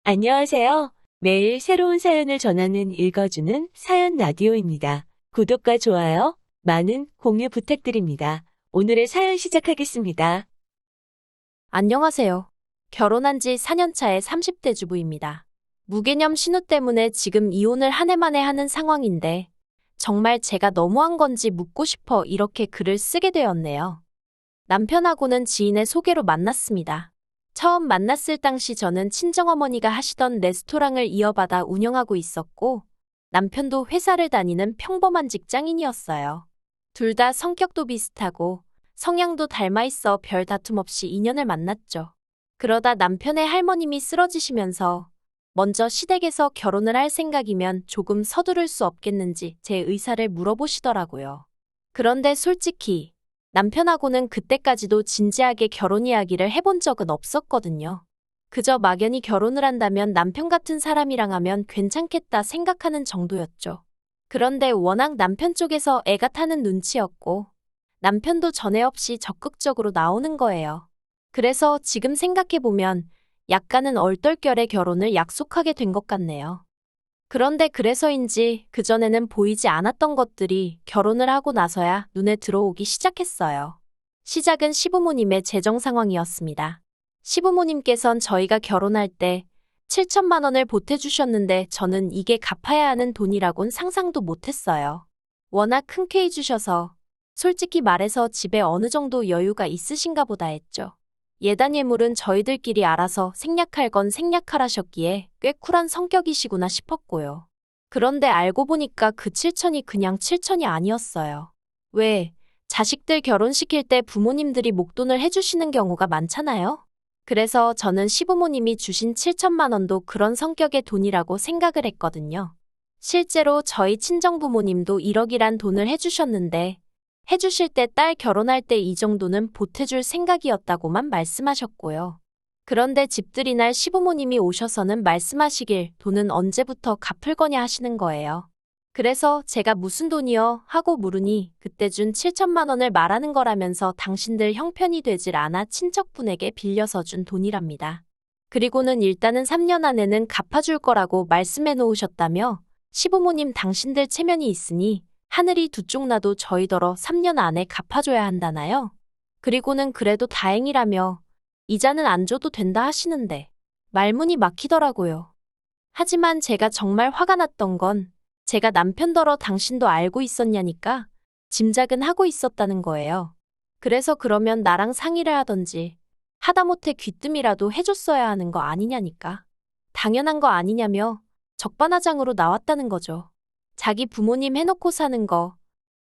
안녕하세요. 매일 새로운 사연을 전하는 읽어주는 사연 라디오입니다. 구독과 좋아요, 많은 공유 부탁드립니다. 오늘의 사연 시작하겠습니다. 안녕하세요. 결혼한 지 4년 차의 30대 주부입니다. 무개념 신우 때문에 지금 이혼을 한 해 만에 하는 상황인데 정말 제가 너무한 건지 묻고 싶어 이렇게 글을 쓰게 되었네요. 남편하고는 지인의 소개로 만났습니다. 처음 만났을 당시 저는 친정어머니가 하시던 레스토랑을 이어받아 운영하고 있었고 남편도 회사를 다니는 평범한 직장인이었어요. 둘 다 성격도 비슷하고 성향도 닮아 있어 별 다툼 없이 인연을 만났죠. 그러다 남편의 할머님이 쓰러지시면서 먼저 시댁에서 결혼을 할 생각이면 조금 서두를 수 없겠는지 제 의사를 물어보시더라고요. 그런데 솔직히 남편하고는 그때까지도 진지하게 결혼 이야기를 해본 적은 없었거든요. 그저 막연히 결혼을 한다면 남편 같은 사람이랑 하면 괜찮겠다 생각하는 정도였죠. 그런데 워낙 남편 쪽에서 애가 타는 눈치였고 남편도 전에 없이 적극적으로 나오는 거예요. 그래서 지금 생각해보면 약간은 얼떨결에 결혼을 약속하게 된 것 같네요. 그런데 그래서인지 그전에는 보이지 않았던 것들이 결혼을 하고 나서야 눈에 들어오기 시작했어요. 시작은 시부모님의 재정 상황이었습니다. 시부모님께선 저희가 결혼할 때 7천만 원을 보태주셨는데 저는 이게 갚아야 하는 돈이라곤 상상도 못했어요. 워낙 흔쾌히 주셔서 솔직히 말해서 집에 어느 정도 여유가 있으신가 보다 했죠. 예단 예물은 저희들끼리 알아서 생략할 건 생략하라셨기에 꽤 쿨한 성격이시구나 싶었고요. 그런데 알고 보니까 그 7천이 그냥 7천이 아니었어요. 왜? 자식들 결혼시킬 때 부모님들이 목돈을 해주시는 경우가 많잖아요? 그래서 저는 시부모님이 주신 7천만 원도 그런 성격의 돈이라고 생각을 했거든요. 실제로 저희 친정부모님도 1억이란 돈을 해주셨는데 해주실 때 딸 결혼할 때 이 정도는 보태줄 생각이었다고만 말씀하셨고요. 그런데 집들이 날 시부모님이 오셔서는 말씀하시길 돈은 언제부터 갚을 거냐 하시는 거예요. 그래서 제가 무슨 돈이요? 하고 물으니 그때 준 7천만 원을 말하는 거라면서 당신들 형편이 되질 않아 친척분에게 빌려서 준 돈이랍니다. 그리고는 일단은 3년 안에는 갚아줄 거라고 말씀해 놓으셨다며 시부모님 당신들 체면이 있으니 하늘이 두 쪽 나도 저희더러 3년 안에 갚아줘야 한다나요? 그리고는 그래도 다행이라며 이자는 안 줘도 된다 하시는데 말문이 막히더라고요. 하지만 제가 정말 화가 났던 건 제가 남편더러 당신도 알고 있었냐니까 짐작은 하고 있었다는 거예요. 그래서 그러면 나랑 상의를 하던지 하다못해 귀뜸이라도 해줬어야 하는 거 아니냐니까. 당연한 거 아니냐며 적반하장으로 나왔다는 거죠. 자기 부모님 해놓고 사는 거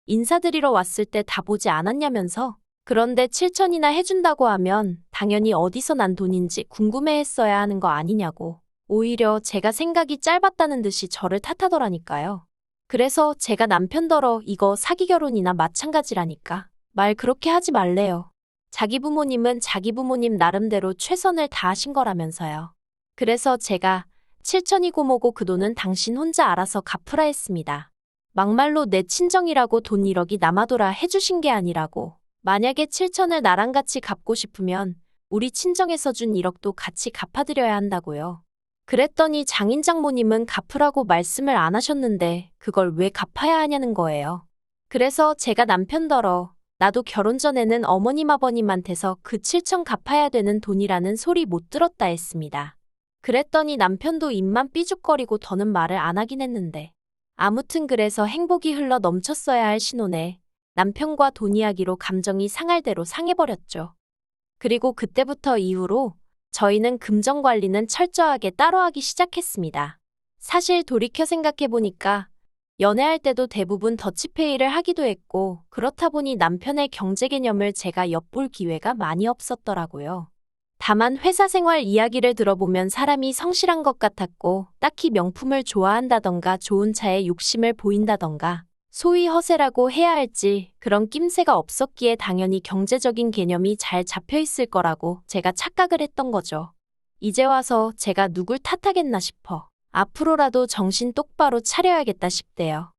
인사드리러 왔을 때 다 보지 않았냐면서. 그런데 7천이나 해준다고 하면 당연히 어디서 난 돈인지 궁금해했어야 하는 거 아니냐고. 오히려 제가 생각이 짧았다는 듯이 저를 탓하더라니까요. 그래서 제가 남편더러 이거 사기 결혼이나 마찬가지라니까. 말 그렇게 하지 말래요. 자기 부모님은 자기 부모님 나름대로 최선을 다하신 거라면서요. 그래서 제가 7천이고 뭐고 그 돈은 당신 혼자 알아서 갚으라 했습니다. 막말로 내 친정이라고 돈 1억이 남아돌아 해주신 게 아니라고. 만약에 7천을 나랑 같이 갚고 싶으면 우리 친정에서 준 1억도 같이 갚아드려야 한다고요. 그랬더니 장인장모님은 갚으라고 말씀을 안 하셨는데 그걸 왜 갚아야 하냐는 거예요. 그래서 제가 남편더러 나도 결혼 전에는 어머님 아버님한테서 그 7천 갚아야 되는 돈이라는 소리 못 들었다 했습니다. 그랬더니 남편도 입만 삐죽거리고 더는 말을 안 하긴 했는데 아무튼 그래서 행복이 흘러 넘쳤어야 할 신혼에 남편과 돈 이야기로 감정이 상할 대로 상해버렸죠. 그리고 그때부터 이후로 저희는 금전 관리는 철저하게 따로 하기 시작했습니다. 사실 돌이켜 생각해보니까 연애할 때도 대부분 더치페이를 하기도 했고 그렇다 보니 남편의 경제 개념을 제가 엿볼 기회가 많이 없었더라고요. 다만 회사 생활 이야기를 들어보면 사람이 성실한 것 같았고 딱히 명품을 좋아한다던가 좋은 차에 욕심을 보인다던가 소위 허세라고 해야 할지 그런 낌새가 없었기에 당연히 경제적인 개념이 잘 잡혀 있을 거라고 제가 착각을 했던 거죠. 이제 와서 제가 누굴 탓하겠나 싶어 앞으로라도 정신 똑바로 차려야겠다 싶대요.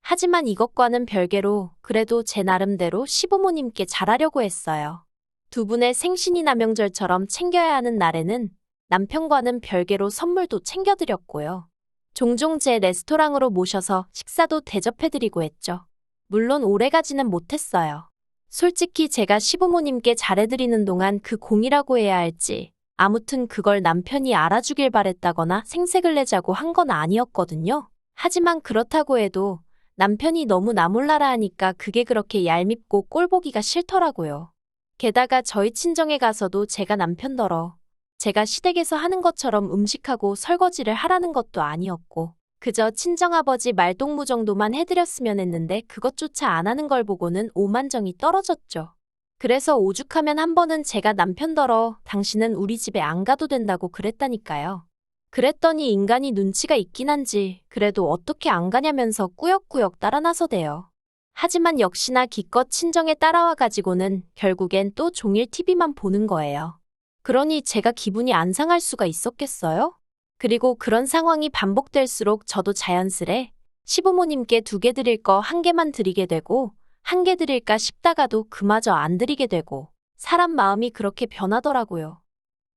하지만 이것과는 별개로 그래도 제 나름대로 시부모님께 잘하려고 했어요. 두 분의 생신이나 명절처럼 챙겨야 하는 날에는 남편과는 별개로 선물도 챙겨드렸고요. 종종 제 레스토랑으로 모셔서 식사도 대접해드리고 했죠. 물론 오래가지는 못했어요. 솔직히 제가 시부모님께 잘해드리는 동안 그 공이라고 해야 할지, 아무튼 그걸 남편이 알아주길 바랬다거나 생색을 내자고 한 건 아니었거든요. 하지만 그렇다고 해도 남편이 너무 나 몰라라 하니까 그게 그렇게 얄밉고 꼴보기가 싫더라고요. 게다가 저희 친정에 가서도 제가 남편더러 제가 시댁에서 하는 것처럼 음식하고 설거지를 하라는 것도 아니었고 그저 친정아버지 말동무 정도만 해드렸으면 했는데 그것조차 안 하는 걸 보고는 오만정이 떨어졌죠. 그래서 오죽하면 한 번은 제가 남편더러 당신은 우리 집에 안 가도 된다고 그랬다니까요. 그랬더니 인간이 눈치가 있긴 한지 그래도 어떻게 안 가냐면서 꾸역꾸역 따라 나서대요. 하지만 역시나 기껏 친정에 따라와 가지고는 결국엔 또 종일 TV만 보는 거예요. 그러니 제가 기분이 안 상할 수가 있었겠어요? 그리고 그런 상황이 반복될수록 저도 자연스레 시부모님께 2개 드릴 거 1개만 드리게 되고 1개 드릴까 싶다가도 그마저 안 드리게 되고 사람 마음이 그렇게 변하더라고요.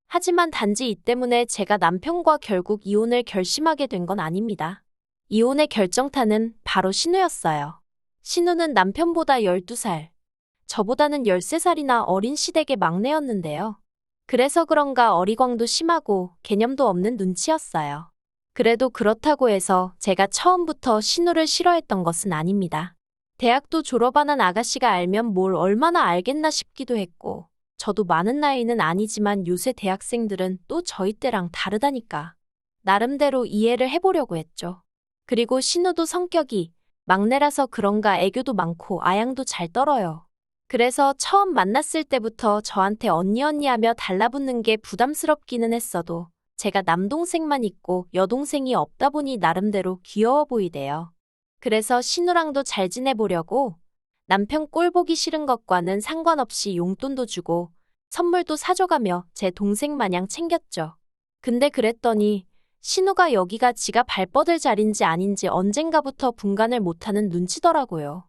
하지만 단지 이 때문에 제가 남편과 결국 이혼을 결심하게 된 건 아닙니다. 이혼의 결정타는 바로 신우였어요. 신우는 남편보다 12살, 저보다는 13살이나 어린 시댁의 막내였는데요. 그래서 그런가 어리광도 심하고 개념도 없는 눈치였어요. 그래도 그렇다고 해서 제가 처음부터 신우를 싫어했던 것은 아닙니다. 대학도 졸업 안 한 아가씨가 알면 뭘 얼마나 알겠나 싶기도 했고 저도 많은 나이는 아니지만 요새 대학생들은 또 저희 때랑 다르다니까. 나름대로 이해를 해보려고 했죠. 그리고 신우도 성격이 막내라서 그런가 애교도 많고 아양도 잘 떨어요. 그래서 처음 만났을 때부터 저한테 언니 하며 달라붙는 게 부담스럽기는 했어도 제가 남동생만 있고 여동생이 없다 보니 나름대로 귀여워 보이대요. 그래서 신우랑도 잘 지내보려고 남편 꼴 보기 싫은 것과는 상관없이 용돈도 주고 선물도 사줘가며 제 동생 마냥 챙겼죠. 근데 그랬더니 신우가 여기가 지가 발 뻗을 자리인지 아닌지 언젠가부터 분간을 못하는 눈치더라고요.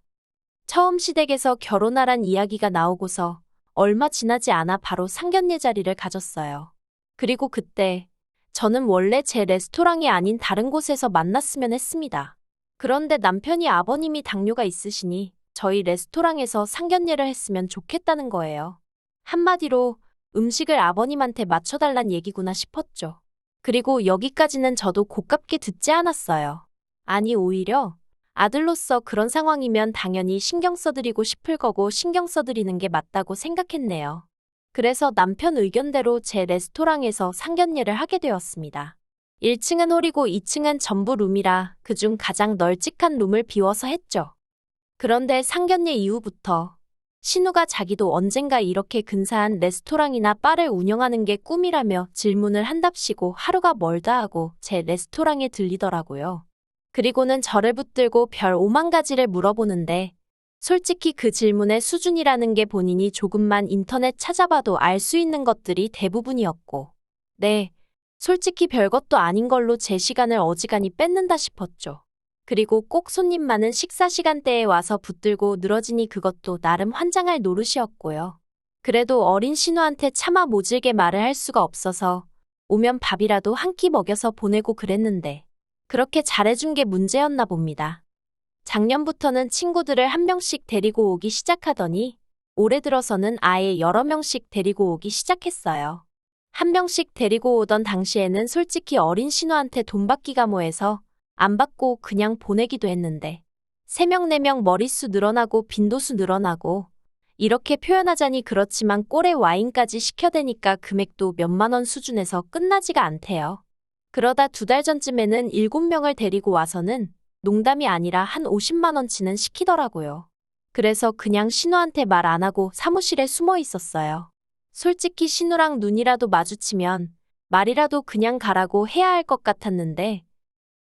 처음 시댁에서 결혼하란 이야기가 나오고서 얼마 지나지 않아 바로 상견례 자리를 가졌어요. 그리고 그때 저는 원래 제 레스토랑이 아닌 다른 곳에서 만났으면 했습니다. 그런데 남편이 아버님이 당뇨가 있으시니 저희 레스토랑에서 상견례를 했으면 좋겠다는 거예요. 한마디로 음식을 아버님한테 맞춰달란 얘기구나 싶었죠. 그리고 여기까지는 저도 고깝게 듣지 않았어요. 아니 오히려 아들로서 그런 상황이면 당연히 신경 써드리고 싶을 거고 신경 써드리는 게 맞다고 생각했네요. 그래서 남편 의견대로 제 레스토랑에서 상견례를 하게 되었습니다. 1층은 홀이고 2층은 전부 룸이라 그중 가장 널찍한 룸을 비워서 했죠. 그런데 상견례 이후부터 신우가 자기도 언젠가 이렇게 근사한 레스토랑이나 바를 운영하는 게 꿈이라며 질문을 한답시고 하루가 멀다 하고 제 레스토랑에 들리더라고요. 그리고는 저를 붙들고 별 5만 가지를 물어보는데 솔직히 그 질문의 수준이라는 게 본인이 조금만 인터넷 찾아봐도 알 수 있는 것들이 대부분이었고 네, 솔직히 별것도 아닌 걸로 제 시간을 어지간히 뺏는다 싶었죠. 그리고 꼭 손님 많은 식사 시간대에 와서 붙들고 늘어지니 그것도 나름 환장할 노릇이었고요. 그래도 어린 신우한테 차마 모질게 말을 할 수가 없어서 오면 밥이라도 한 끼 먹여서 보내고 그랬는데 그렇게 잘해준 게 문제였나 봅니다. 작년부터는 친구들을 한 명씩 데리고 오기 시작하더니 올해 들어서는 아예 여러 명씩 데리고 오기 시작했어요. 한 명씩 데리고 오던 당시에는 솔직히 어린 신우한테 돈 받기가 뭐해서 안 받고 그냥 보내기도 했는데 3명 4명 머릿수 늘어나고 빈도수 늘어나고 이렇게 표현하자니 그렇지만 꼴에 와인까지 시켜대니까 금액도 몇만 원 수준에서 끝나지가 않대요. 그러다 2달 전쯤에는 7명을 데리고 와서는 농담이 아니라 한 50만 원치는 시키더라고요. 그래서 그냥 신우한테 말 안 하고 사무실에 숨어 있었어요. 솔직히 신우랑 눈이라도 마주치면 말이라도 그냥 가라고 해야 할 것 같았는데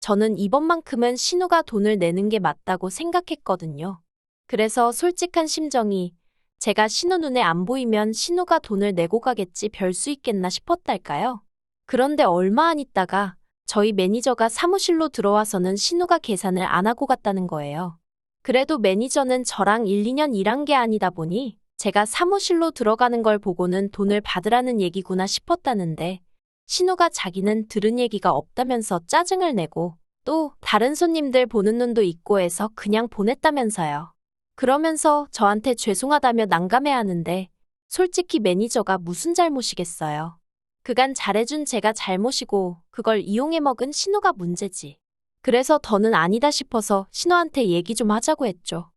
저는 이번만큼은 신우가 돈을 내는 게 맞다고 생각했거든요. 그래서 솔직한 심정이 제가 신우 눈에 안 보이면 신우가 돈을 내고 가겠지 별 수 있겠나 싶었달까요? 그런데 얼마 안 있다가 저희 매니저가 사무실로 들어와서는 신우가 계산을 안 하고 갔다는 거예요. 그래도 매니저는 저랑 1, 2년 일한 게 아니다 보니 제가 사무실로 들어가는 걸 보고는 돈을 받으라는 얘기구나 싶었다는데 신우가 자기는 들은 얘기가 없다면서 짜증을 내고 또 다른 손님들 보는 눈도 있고 해서 그냥 보냈다면서요. 그러면서 저한테 죄송하다며 난감해하는데 솔직히 매니저가 무슨 잘못이겠어요. 그간 잘해준 제가 잘못이고 그걸 이용해 먹은 신우가 문제지. 그래서 더는 아니다 싶어서 신우한테 얘기 좀 하자고 했죠.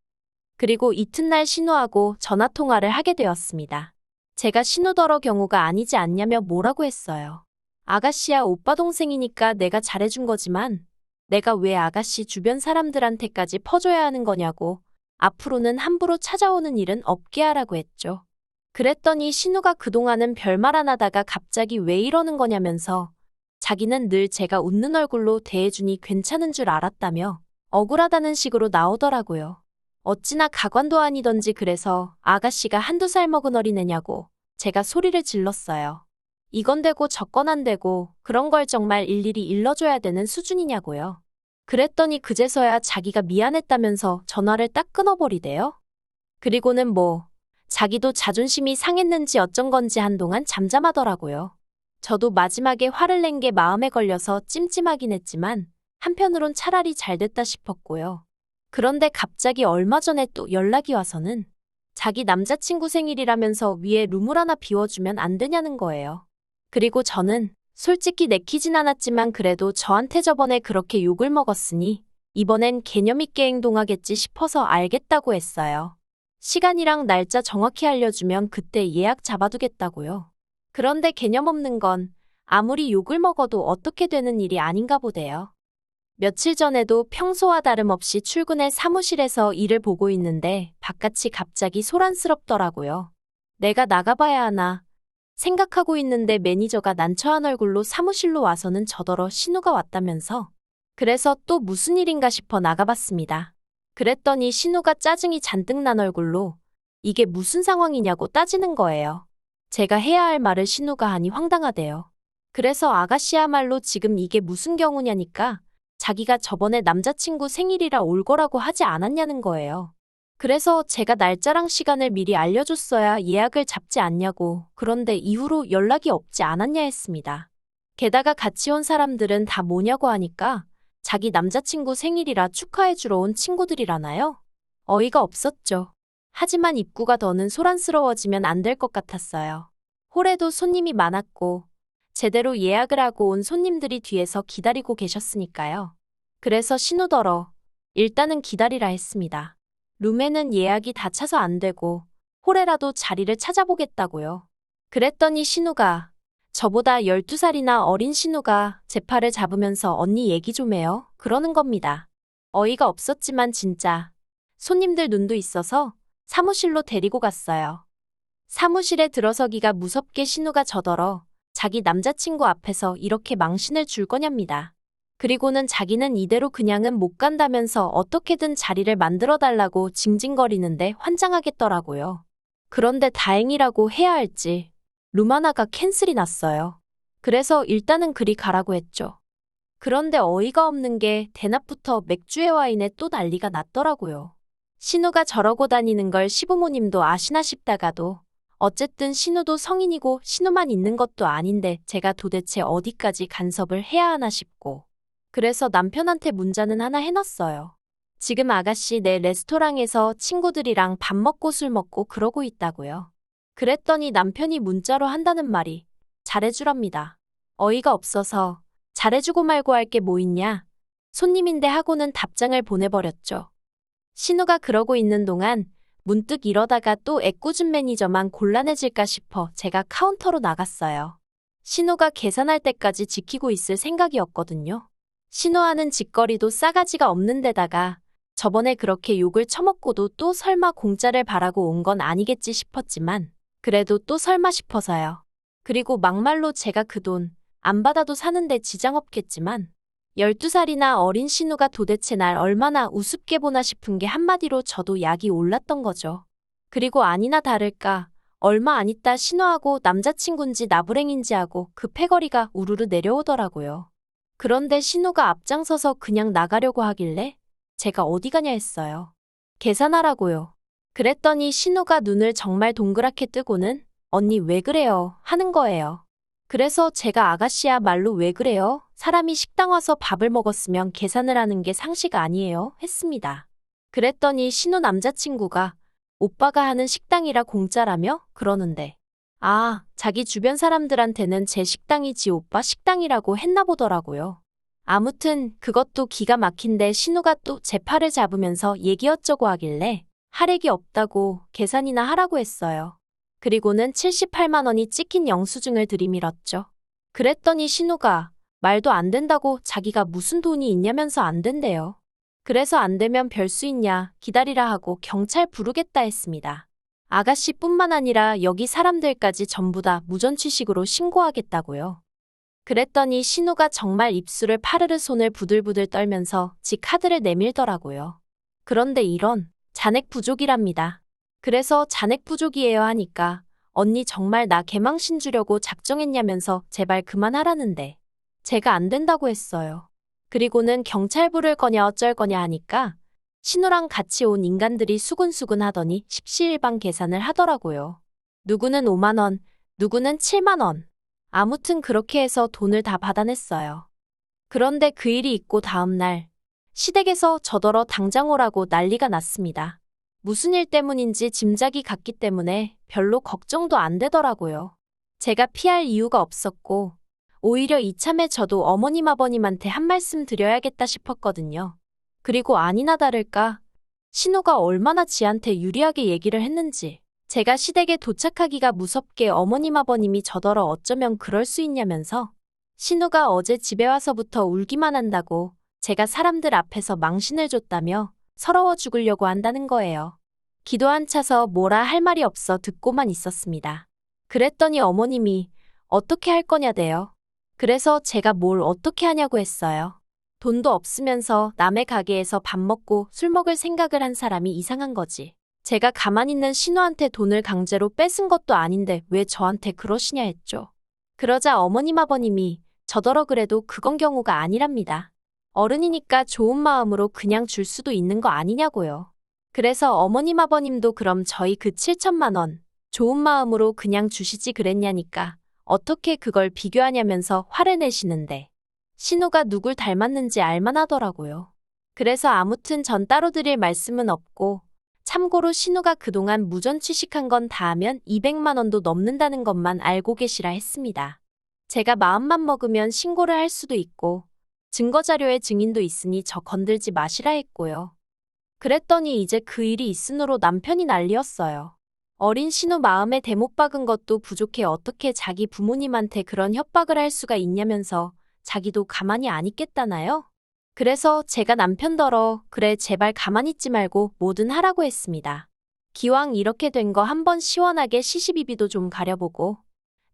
그리고 이튿날 신우하고 전화통화를 하게 되었습니다. 제가 신우더러 경우가 아니지 않냐며 뭐라고 했어요. 아가씨야 오빠 동생이니까 내가 잘해준 거지만 내가 왜 아가씨 주변 사람들한테까지 퍼줘야 하는 거냐고 앞으로는 함부로 찾아오는 일은 없게 하라고 했죠. 그랬더니 신우가 그동안은 별말 안 하다가 갑자기 왜 이러는 거냐면서 자기는 늘 제가 웃는 얼굴로 대해주니 괜찮은 줄 알았다며 억울하다는 식으로 나오더라고요. 어찌나 가관도 아니던지 그래서 아가씨가 한두 살 먹은 어린애냐고 제가 소리를 질렀어요. 이건 되고 저건 안 되고 그런 걸 정말 일일이 일러줘야 되는 수준이냐고요. 그랬더니 그제서야 자기가 미안했다면서 전화를 딱 끊어버리대요. 그리고는 뭐 자기도 자존심이 상했는지 어쩐 건지 한동안 잠잠하더라고요. 저도 마지막에 화를 낸 게 마음에 걸려서 찜찜하긴 했지만 한편으론 차라리 잘 됐다 싶었고요. 그런데 갑자기 얼마 전에 또 연락이 와서는 자기 남자친구 생일이라면서 위에 룸을 하나 비워주면 안 되냐는 거예요. 그리고 저는 솔직히 내키진 않았지만 그래도 저한테 저번에 그렇게 욕을 먹었으니 이번엔 개념 있게 행동하겠지 싶어서 알겠다고 했어요. 시간이랑 날짜 정확히 알려주면 그때 예약 잡아두겠다고요. 그런데 개념 없는 건 아무리 욕을 먹어도 어떻게 되는 일이 아닌가 보대요. 며칠 전에도 평소와 다름없이 출근해 사무실에서 일을 보고 있는데 바깥이 갑자기 소란스럽더라고요. 내가 나가봐야 하나 생각하고 있는데 매니저가 난처한 얼굴로 사무실로 와서는 저더러 신우가 왔다면서 그래서 또 무슨 일인가 싶어 나가봤습니다. 그랬더니 신우가 짜증이 잔뜩 난 얼굴로 이게 무슨 상황이냐고 따지는 거예요. 제가 해야 할 말을 신우가 하니 황당하대요. 그래서 아가씨야말로 지금 이게 무슨 경우냐니까 자기가 저번에 남자친구 생일이라 올 거라고 하지 않았냐는 거예요. 그래서 제가 날짜랑 시간을 미리 알려줬어야 예약을 잡지 않냐고 그런데 이후로 연락이 없지 않았냐 했습니다. 게다가 같이 온 사람들은 다 뭐냐고 하니까 자기 남자친구 생일이라 축하해주러 온 친구들이라나요? 어이가 없었죠. 하지만 입구가 더는 소란스러워지면 안 될 것 같았어요. 홀에도 손님이 많았고 제대로 예약을 하고 온 손님들이 뒤에서 기다리고 계셨으니까요. 그래서 신우더러 일단은 기다리라 했습니다. 룸에는 예약이 다 차서 안 되고 홀에라도 자리를 찾아보겠다고요. 그랬더니 신우가 저보다 12살이나 어린 신우가 제 팔을 잡으면서 언니 얘기 좀 해요. 그러는 겁니다. 어이가 없었지만 진짜 손님들 눈도 있어서 사무실로 데리고 갔어요. 사무실에 들어서기가 무섭게 신우가 저더러 자기 남자친구 앞에서 이렇게 망신을 줄 거냐입니다. 그리고는 자기는 이대로 그냥은 못 간다면서 어떻게든 자리를 만들어달라고 징징거리는데 환장하겠더라고요. 그런데 다행이라고 해야 할지 룸 하나가 캔슬이 났어요. 그래서 일단은 그리 가라고 했죠. 그런데 어이가 없는 게 대낮부터 맥주에 와인에 또 난리가 났더라고요. 신우가 저러고 다니는 걸 시부모님도 아시나 싶다가도 어쨌든 신우도 성인이고 신우만 있는 것도 아닌데 제가 도대체 어디까지 간섭을 해야 하나 싶고 그래서 남편한테 문자는 하나 해놨어요. 지금 아가씨 내 레스토랑에서 친구들이랑 밥 먹고 술 먹고 그러고 있다고요. 그랬더니 남편이 문자로 한다는 말이 잘해주랍니다. 어이가 없어서 잘해주고 말고 할 게 뭐 있냐? 손님인데 하고는 답장을 보내버렸죠. 신우가 그러고 있는 동안 문득 이러다가 또 애꿎은 매니저만 곤란해질까 싶어 제가 카운터로 나갔어요. 신우가 계산할 때까지 지키고 있을 생각이었거든요. 신우하는 짓거리도 싸가지가 없는 데다가 저번에 그렇게 욕을 처먹고도 또 설마 공짜를 바라고 온 건 아니겠지 싶었지만 그래도 또 설마 싶어서요. 그리고 막말로 제가 그 돈 안 받아도 사는데 지장 없겠지만 12살이나 어린 신우가 도대체 날 얼마나 우습게 보나 싶은 게 한마디로 저도 약이 올랐던 거죠. 그리고 아니나 다를까 얼마 안 있다 신우하고 남자친구인지 나부랭인지 하고 그 패거리가 우르르 내려오더라고요. 그런데 신우가 앞장서서 그냥 나가려고 하길래 제가 어디 가냐 했어요. 계산하라고요. 그랬더니 신우가 눈을 정말 동그랗게 뜨고는 언니 왜 그래요 하는 거예요. 그래서 제가 아가씨야말로 왜 그래요? 사람이 식당 와서 밥을 먹었으면 계산을 하는 게 상식 아니에요? 했습니다. 그랬더니 신우 남자친구가 오빠가 하는 식당이라 공짜라며? 그러는데 자기 주변 사람들한테는 제 식당이지 오빠 식당이라고 했나 보더라고요. 아무튼 그것도 기가 막힌데 신우가 또 제 팔을 잡으면서 얘기 어쩌고 하길래 할액이 없다고 계산이나 하라고 했어요. 그리고는 78만 원이 찍힌 영수증을 들이밀었죠. 그랬더니 신우가 말도 안 된다고 자기가 무슨 돈이 있냐면서 안 된대요. 그래서 안 되면 별 수 있냐 기다리라 하고 경찰 부르겠다 했습니다. 아가씨뿐만 아니라 여기 사람들까지 전부 다 무전취식으로 신고하겠다고요. 그랬더니 신우가 정말 입술을 파르르 손을 부들부들 떨면서 지 카드를 내밀더라고요. 그런데 이런 잔액 부족이랍니다. 그래서 잔액 부족이에요 하니까 언니 정말 나 개망신 주려고 작정했냐면서 제발 그만하라는데 제가 안 된다고 했어요. 그리고는 경찰 부를 거냐 어쩔 거냐 하니까 신우랑 같이 온 인간들이 수근수근 하더니 십시일반 계산을 하더라고요. 누구는 5만 원, 누구는 7만 원. 아무튼 그렇게 해서 돈을 다 받아냈어요. 그런데 그 일이 있고 다음 날 시댁에서 저더러 당장 오라고 난리가 났습니다. 무슨 일 때문인지 짐작이 갔기 때문에 별로 걱정도 안 되더라고요. 제가 피할 이유가 없었고 오히려 이참에 저도 어머님 아버님한테 한 말씀 드려야겠다 싶었거든요. 그리고 아니나 다를까 신우가 얼마나 지한테 유리하게 얘기를 했는지 제가 시댁에 도착하기가 무섭게 어머님 아버님이 저더러 어쩌면 그럴 수 있냐면서 신우가 어제 집에 와서부터 울기만 한다고 제가 사람들 앞에서 망신을 줬다며 서러워 죽으려고 한다는 거예요. 기도 안 차서 뭐라 할 말이 없어 듣고만 있었습니다. 그랬더니 어머님이 어떻게 할 거냐대요. 그래서 제가 뭘 어떻게 하냐고 했어요. 돈도 없으면서 남의 가게에서 밥 먹고 술 먹을 생각을 한 사람이 이상한 거지. 제가 가만히 있는 신우한테 돈을 강제로 뺏은 것도 아닌데 왜 저한테 그러시냐 했죠. 그러자 어머님 아버님이 저더러 그래도 그건 경우가 아니랍니다. 어른이니까 좋은 마음으로 그냥 줄 수도 있는 거 아니냐고요. 그래서 어머님 아버님도 그럼 저희 그 7천만 원 좋은 마음으로 그냥 주시지 그랬냐니까 어떻게 그걸 비교하냐면서 화를 내시는데 신우가 누굴 닮았는지 알만하더라고요. 그래서 아무튼 전 따로 드릴 말씀은 없고 참고로 신우가 그동안 무전취식한 건 다 하면 200만 원도 넘는다는 것만 알고 계시라 했습니다. 제가 마음만 먹으면 신고를 할 수도 있고 증거자료에 증인도 있으니 저 건들지 마시라 했고요. 그랬더니 이제 그 일이 있으므로 남편이 난리였어요. 어린 신우 마음에 대못 박은 것도 부족해 어떻게 자기 부모님한테 그런 협박을 할 수가 있냐면서 자기도 가만히 안 있겠다나요? 그래서 제가 남편더러 그래 제발 가만히 있지 말고 뭐든 하라고 했습니다. 기왕 이렇게 된 거 한번 시원하게 시시비비도 좀 가려보고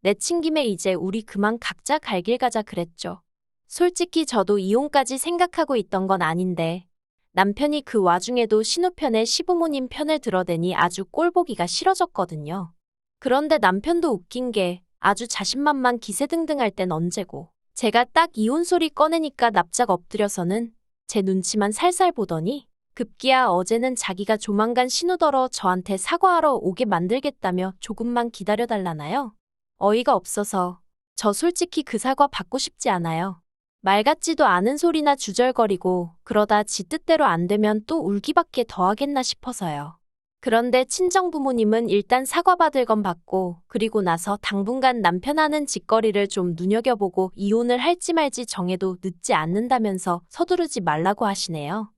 내친 김에 이제 우리 그만 각자 갈 길 가자 그랬죠. 솔직히 저도 이혼까지 생각하고 있던 건 아닌데 남편이 그 와중에도 신우 편에 시부모님 편을 들어대니 아주 꼴보기가 싫어졌거든요. 그런데 남편도 웃긴 게 아주 자신만만 기세등등할 땐 언제고 제가 딱 이혼 소리 꺼내니까 납작 엎드려서는 제 눈치만 살살 보더니 급기야 어제는 자기가 조만간 신우더러 저한테 사과하러 오게 만들겠다며 조금만 기다려달라나요? 어이가 없어서 저 솔직히 그 사과 받고 싶지 않아요. 말 같지도 않은 소리나 주절거리고 그러다 지 뜻대로 안 되면 또 울기밖에 더 하겠나 싶어서요. 그런데 친정부모님은 일단 사과받을 건 받고 그리고 나서 당분간 남편 하는 짓거리를 좀 눈여겨보고 이혼을 할지 말지 정해도 늦지 않는다면서 서두르지 말라고 하시네요.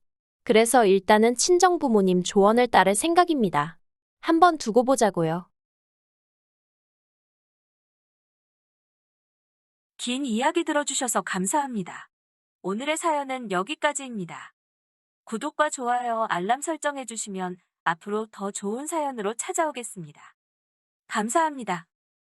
그래서 일단은 친정부모님 조언을 따를 생각입니다. 한번 두고 보자고요. 긴 이야기 들어주셔서 감사합니다. 오늘의 사연은 여기까지입니다. 구독과 좋아요, 알람 설정해주시면 앞으로 더 좋은 사연으로 찾아오겠습니다. 감사합니다.